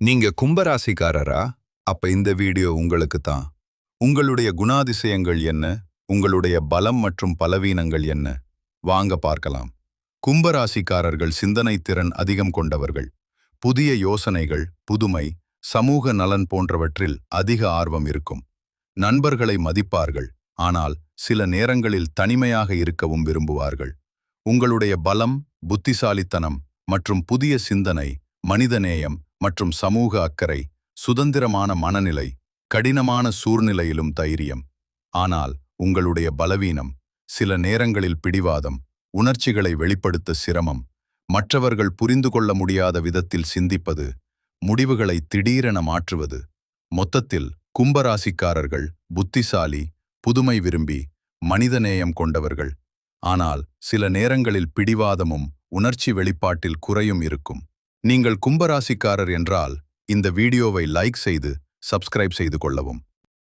நீங்க கும்பராசிக்காரரா? அப்ப இந்த வீடியோ உங்களுக்கு தான். உங்களுடைய குணாதிசயங்கள் என்ன? உங்களுடைய பலம் மற்றும் பலவீனங்கள் என்ன? வாங்க பார்க்கலாம். கும்பராசிக்காரர்கள் சிந்தனை திறன் அதிகம் கொண்டவர்கள். புதிய யோசனைகள், புதுமை, சமூக நலன் போன்றவற்றில் அதிக ஆர்வம் இருக்கும். நண்பர்களை மதிப்பார்கள், ஆனால் சில நேரங்களில் தனிமையாக இருக்கவும் விரும்புவார்கள். உங்களுடைய பலம், புத்திசாலித்தனம் மற்றும் புதிய சிந்தனை, மனிதநேயம் மற்றும் சமூக அக்கறை, சுதந்திரமான மனநிலை, கடினமான சூழ்நிலையிலும் தைரியம். ஆனால் உங்களுடைய பலவீனம், சில நேரங்களில் பிடிவாதம், உணர்ச்சிகளை வெளிப்படுத்த சிரமம், மற்றவர்கள் புரிந்து கொள்ள முடியாத விதத்தில் சிந்திப்பது, முடிவுகளை திடீரென மாற்றுவது. மொத்தத்தில் கும்பராசிக்காரர்கள் புத்திசாலி, புதுமை விரும்பி, மனிதநேயம் கொண்டவர்கள். ஆனால் சில நேரங்களில் பிடிவாதமும் உணர்ச்சி வெளிப்பாட்டில் குறையும் இருக்கும். நீங்கள் கும்பராசிக்காரர் என்றால் இந்த வீடியோவை லைக் செய்து சப்ஸ்கிரைப் செய்து கொள்ளவும்.